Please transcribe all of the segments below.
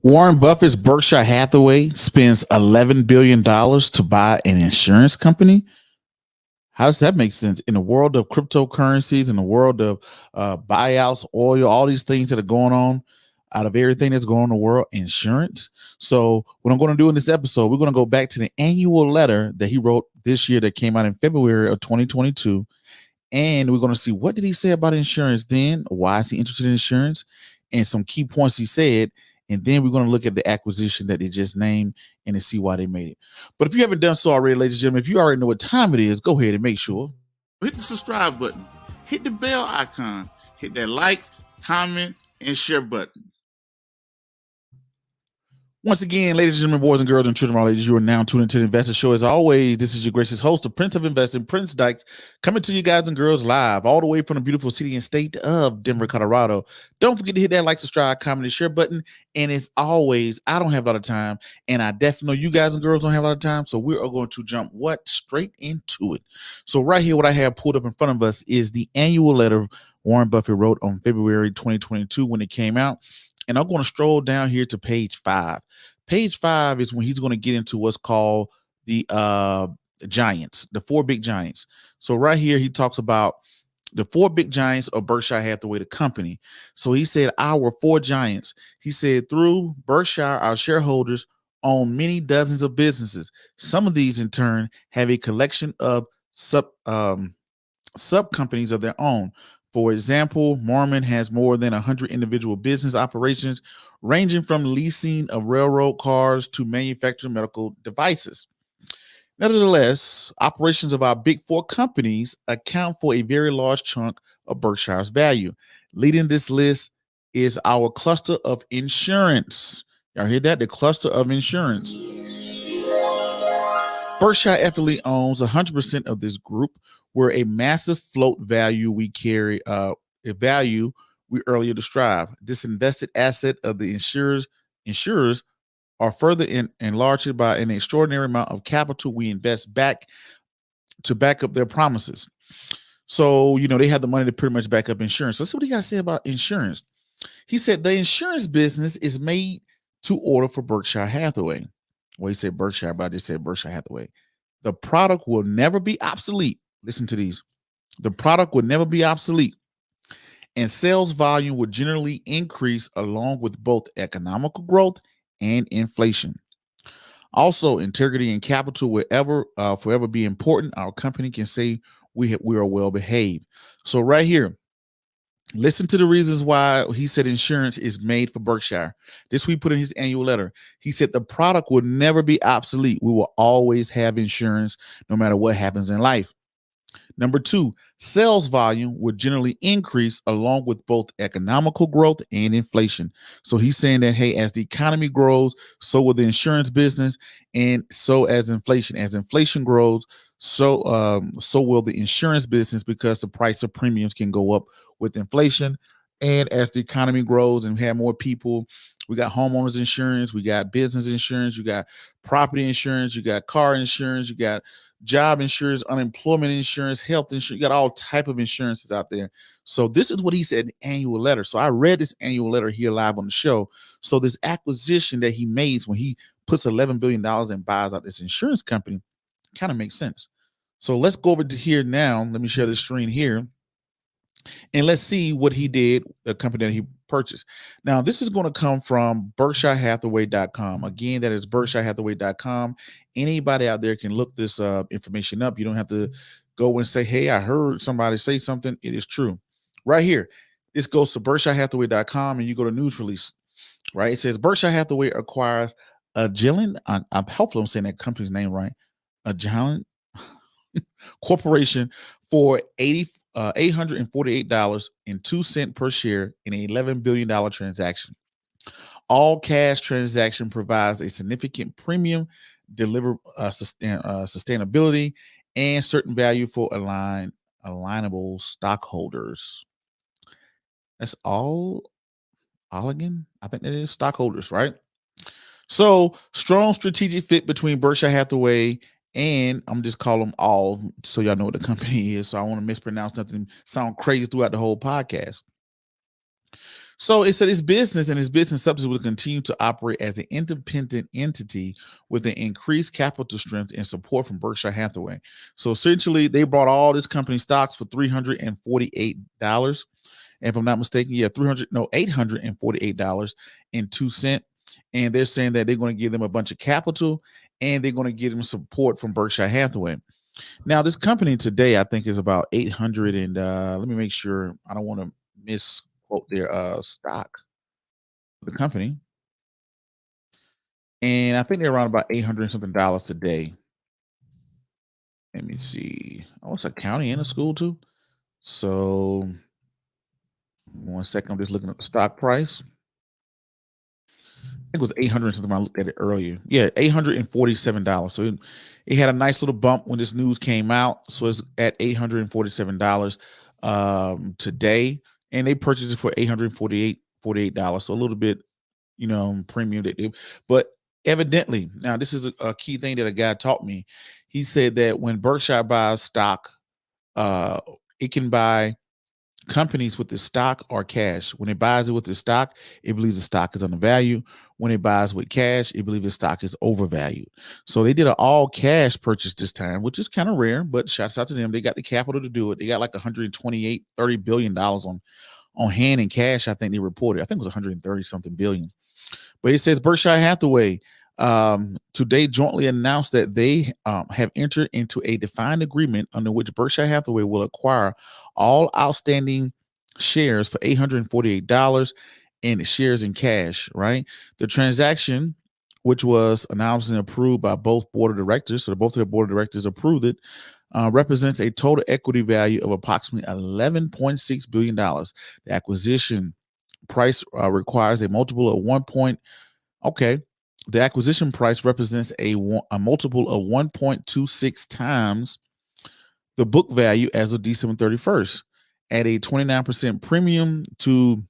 Warren Buffett's Berkshire Hathaway spends $11 billion to buy an insurance company. How does that make sense? In the world of cryptocurrencies, in the world of buyouts, oil, all these things that are going on, out of everything that's going on in the world, insurance. So, what I'm going to do in this episode, we're going to go back to the annual letter that he wrote this year that came out in February of 2022. And we're going to see what did he say about insurance then? Why is he interested in insurance? And some key points he said. And then we're going to look at the acquisition that they just named and to see why they made it. But if you haven't done so already, ladies and gentlemen, if you already know what time it is, go ahead and make sure. Hit the subscribe button. Hit the bell icon. Hit that like, comment, and share button. Once again, ladies and gentlemen, boys and girls and children of all ages, you are now tuned into the Investor Show. As always, this is your gracious host, the Prince of Investing, Prince Dykes, coming to you guys and girls live all the way from the beautiful city and state of Denver, Colorado. Don't forget to hit that like, subscribe, comment, and share button. And as always, I don't have a lot of time, and I definitely know you guys and girls don't have a lot of time, so we are going to jump straight into it. So right here, what I have pulled up in front of us is the annual letter Warren Buffett wrote on February 2022 when it came out. And I'm going to stroll down here to page 5. Page 5 is when he's going to get into what's called the giants, the 4 big giants. So right here, he talks about the 4 big giants of Berkshire Hathaway, the company. So he said, our 4 giants. He said, through Berkshire, our shareholders own many dozens of businesses. Some of these, in turn, have a collection of sub companies of their own. For example, Mormon has more than 100 individual business operations, ranging from leasing of railroad cars to manufacturing medical devices. Nevertheless, operations of our big 4 companies account for a very large chunk of Berkshire's value. Leading this list is our cluster of insurance. Y'all hear that? The cluster of insurance. Berkshire ethically owns 100% of this group, where a massive float value we carry, a value we earlier described. This invested asset of the insurers are further enlarged by an extraordinary amount of capital we invest back to back up their promises. So, they have the money to pretty much back up insurance. So that's what he got to say about insurance. He said the insurance business is made to order for Berkshire Hathaway. Well, he said Berkshire, but I just said Berkshire Hathaway. The product will never be obsolete. Listen to these. The product would never be obsolete, and sales volume would generally increase along with both economical growth and inflation. Also, integrity and capital will forever be important. Our company can say we are well behaved. So right here, listen to the reasons why he said insurance is made for Berkshire. This we put in his annual letter. He said the product will never be obsolete. We will always have insurance no matter what happens in life. Number 2, sales volume would generally increase along with both economical growth and inflation. So he's saying that, hey, as the economy grows, so will the insurance business, and so as inflation grows, so will the insurance business, because the price of premiums can go up with inflation. And as the economy grows and we have more people, we got homeowners insurance, we got business insurance, you got property insurance, you got car insurance, you got job insurance, unemployment insurance, health insurance. You got all type of insurances out there. So this is what he said in the annual letter. So I read this annual letter here live on the show. So this acquisition that he makes when he puts $11 billion and buys out this insurance company kind of makes sense. So let's go over to here now. Let me share the screen here. And let's see what he did, the company that he purchased. Now, this is going to come from BerkshireHathaway.com. Again, that is BerkshireHathaway.com. Anybody out there can look this information up. You don't have to go and say, hey, I heard somebody say something. It is true. Right here, this goes to BerkshireHathaway.com, and you go to news release. Right? It says Berkshire Hathaway acquires Agilent. Hopefully I'm saying that company's name right. Agilent Corporation for $848.02 per share in an $11 billion transaction. All cash transaction provides a significant premium, deliver sustainability, and certain value for alignable stockholders. That's all Alleghany, I think that is stockholders, right? So strong strategic fit between Berkshire Hathaway and I'm just call them all so y'all know what the company is. So I want to mispronounce nothing, sound crazy throughout the whole podcast. So it said its business and its business subsidies will continue to operate as an independent entity with an increased capital strength and support from Berkshire Hathaway. So essentially, they bought all this company stocks for $348. And if I'm not mistaken, yeah, 300, no, $848.02. And they're saying that they're going to give them a bunch of capital and they're going to give them support from Berkshire Hathaway. Now, this company today, I think, is about 800 and let me make sure I don't want to misquote their stock, the company. And I think they're around about 800 and something dollars today. Let me see. Oh, it's a county and a school too. So 1 second, I'm just looking at the stock price. It was 800 something when I looked at it earlier. Yeah, $847. So it had a nice little bump when this news came out. So it's at $847 today. And they purchased it for $848. So a little bit, premium that they, but evidently, now this is a key thing that a guy taught me. He said that when Berkshire buys stock, uh, it can buy companies with the stock or cash. When it buys it with the stock, it believes the stock is undervalued. When it buys with cash, it believes the stock is overvalued. So they did an all cash purchase this time, which is kind of rare, but shouts out to them. They got the capital to do it. They got like 128, $30 billion on hand in cash. I think they reported. I think it was 130 something billion. But it says Berkshire Hathaway today jointly announced that they have entered into a defined agreement under which Berkshire Hathaway will acquire all outstanding shares for $848 in shares in cash, right? The transaction, which was announced and approved by both board of directors, so both of the board of directors approved it, represents a total equity value of approximately $11.6 billion. The acquisition price requires a multiple of okay. The acquisition price represents a multiple of 1.26 times the book value as of December 31st, at a 29% premium to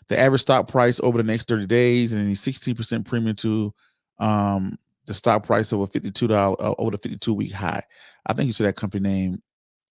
the average stock price over the next 30 days, and a 16% premium to the stock price over $52 over the 52-week high. I think you said that company name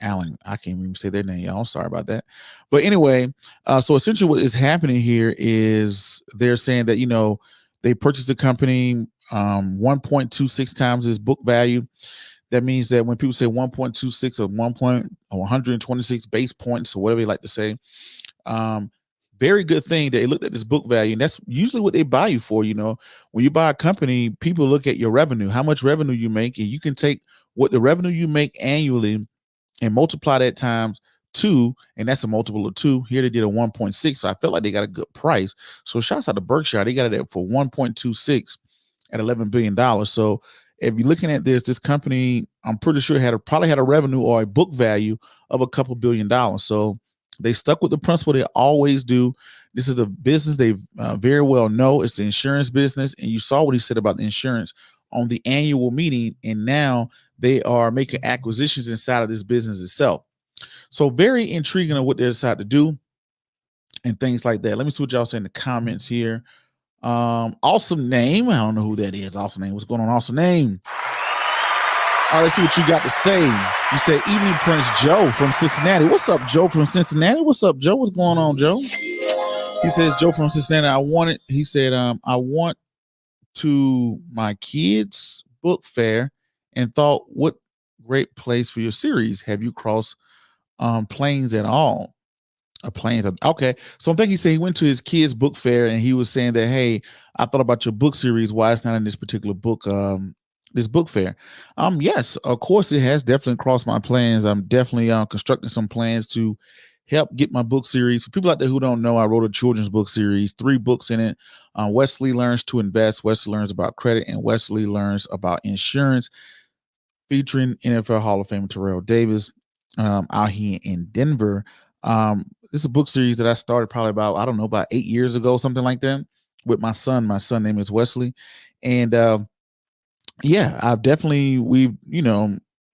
Allen. I can't even say their name, y'all. Sorry about that. But anyway, so essentially what is happening here is they're saying that, they purchased the company 1.26 times its book value. That means that when people say 1.26 or 126 base points or whatever they like to say, very good thing that they looked at this book value. And that's usually what they buy you for. When you buy a company, people look at your revenue, how much revenue you make, and you can take what the revenue you make annually and multiply that times 2, and that's a multiple of 2. Here they did a 1.6, so I felt like they got a good price. So shouts out to Berkshire. They got it for 1.26 at $11 billion. So if you're looking at this company, I'm pretty sure probably had a revenue or a book value of a couple $1 billion. So they stuck with the principle they always do. This is a business they very well know. It's the insurance business, and you saw what he said about the insurance on the annual meeting, and now they are making acquisitions inside of this business itself. So very intriguing on what they decide to do and things like that. Let me see what y'all say in the comments here. Awesome name. I don't know who that is. Awesome name. What's going on? Awesome name. All right, let's see what you got to say. You say, evening, Prince Joe from Cincinnati. What's up, Joe from Cincinnati? What's up, Joe? What's going on, Joe? He says, Joe from Cincinnati, I want to my kids' book fair and thought, what great place for your series. Have you crossed planes at all? Planes. Okay. So I think he said he went to his kids' book fair and he was saying that, hey, I thought about your book series. Why it's not in this particular book, this book fair? Yes, of course it has definitely crossed my plans. I'm definitely constructing some plans to help get my book series. For people out there who don't know, I wrote a children's book series, 3 books in it. Wesley Learns to Invest, Wesley Learns About Credit, and Wesley Learns About Insurance, featuring NFL Hall of Famer Terrell Davis out here in Denver. This is a book series that I started probably about 8 years ago, something like that, with my son. My son name is Wesley. And yeah, we've,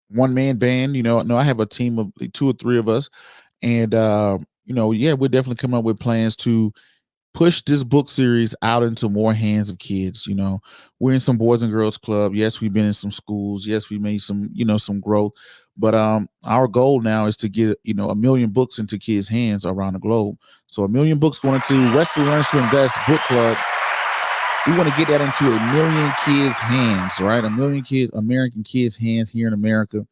one-man band, no, I have a team of 2 or 3 of us. And, we're definitely coming up with plans to push this book series out into more hands of kids. We're in some Boys and Girls Club. Yes, we've been in some schools. Yes, we made some growth. But our goal now is to get 1 million books into kids' hands around the globe. So 1 million books going to Wesley Learns to Invest Book Club. We want to get that into 1 million kids' hands, right? 1 million kids, American kids' hands here in America.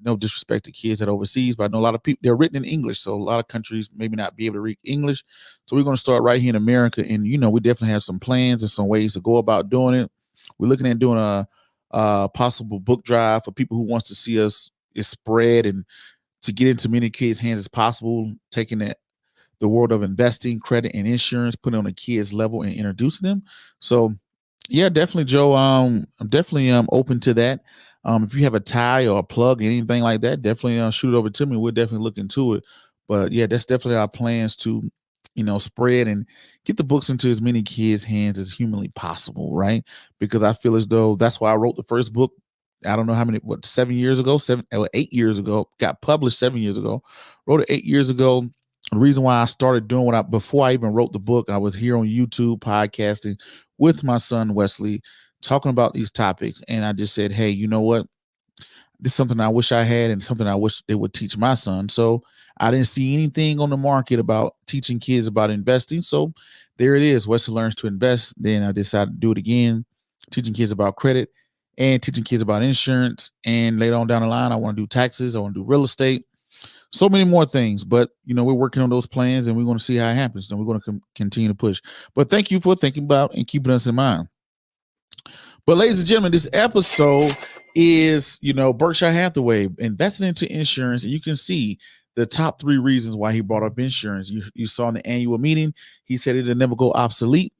No disrespect to kids that are overseas, but I know a lot of people, they're written in English. So a lot of countries maybe not be able to read English. So we're going to start right here in America. And, we definitely have some plans and some ways to go about doing it. We're looking at doing a possible book drive for people who wants to see us spread and to get into many kids' hands as possible, taking the world of investing, credit, and insurance, putting on a kids level and introducing them. So yeah, definitely, Joe. I'm definitely open to that. If you have a tie or a plug, anything like that, definitely shoot it over to me. We'll definitely look into it. But yeah, that's definitely our plans to, spread and get the books into as many kids' hands as humanly possible, right? Because I feel as though that's why I wrote the first book. I don't know how many, 7 years ago, 8 years ago, got published 7 years ago, wrote it 8 years ago. The reason why I started doing before I even wrote the book, I was here on YouTube podcasting with my son Wesley, talking about these topics. And I just said, hey, you know what? This is something I wish I had and something I wish they would teach my son. So I didn't see anything on the market about teaching kids about investing. So there it is. Wesley Learns to Invest. Then I decided to do it again, teaching kids about credit and teaching kids about insurance. And later on down the line, I want to do taxes. I want to do real estate. So many more things, but we're working on those plans and we're going to see how it happens. And we're going to continue to push. But thank you for thinking about and keeping us in mind. But ladies and gentlemen, this episode is, Berkshire Hathaway investing into insurance. And you can see the top 3 reasons why he brought up insurance. You saw in the annual meeting, he said it'll never go obsolete.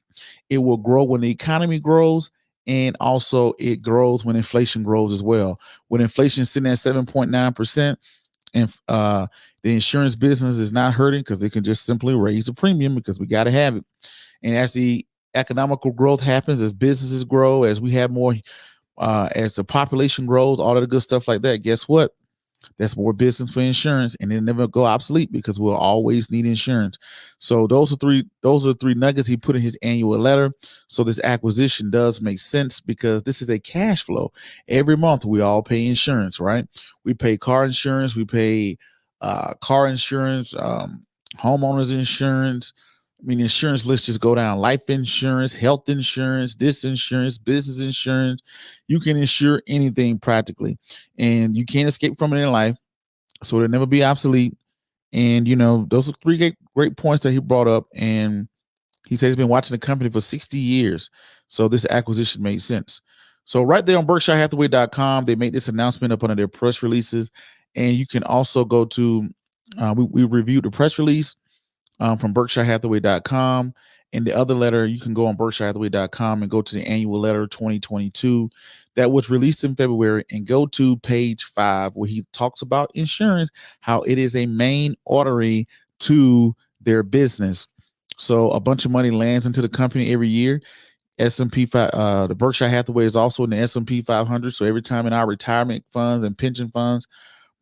It will grow when the economy grows. And also it grows when inflation grows as well. When inflation is sitting at 7.9%, and the insurance business is not hurting because they can just simply raise the premium because we got to have it. And as the economical growth happens, as businesses grow, as we have more, as the population grows, all of the good stuff like that, guess what? That's more business for insurance, and it'll never go obsolete because we'll always need insurance. So those are the 3 nuggets he put in his annual letter. So this acquisition does make sense because this is a cash flow. Every month we all pay insurance, right? We pay car insurance, we pay car insurance, homeowners insurance. I mean, insurance lists just go down: life insurance, health insurance, this insurance, business insurance. You can insure anything practically, and you can't escape from it in life. So it'll never be obsolete. And, those are 3 great points that he brought up. And he said he's been watching the company for 60 years. So this acquisition made sense. So right there on BerkshireHathaway.com, they made this announcement up under their press releases. And you can also go to, we reviewed the press release from BerkshireHathaway.com. And the other letter, you can go on BerkshireHathaway.com and go to the annual letter 2022 that was released in February, and go to page 5 where he talks about insurance, how it is a main artery to their business. So a bunch of money lands into the company every year. S&P 5, the Berkshire Hathaway is also in the S&P 500. So every time in our retirement funds and pension funds,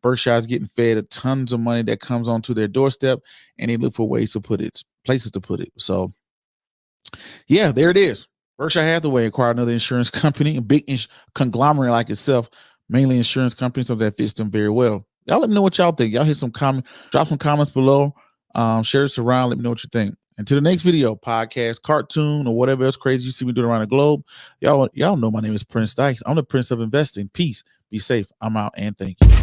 Berkshire is getting fed tons of money that comes onto their doorstep, and they look for ways to put it, places to put it. So yeah, there it is. Berkshire Hathaway acquired another insurance company, a big conglomerate like itself, mainly insurance company, so that fits them very well. Y'all let me know what y'all think. Y'all hit some comment, drop some comments below, share this around, let me know what you think. Until the next video, podcast, cartoon, or whatever else crazy you see me doing around the globe, y'all know my name is Prince Dykes. I'm the Prince of Investing. Peace. Be safe. I'm out, and thank you.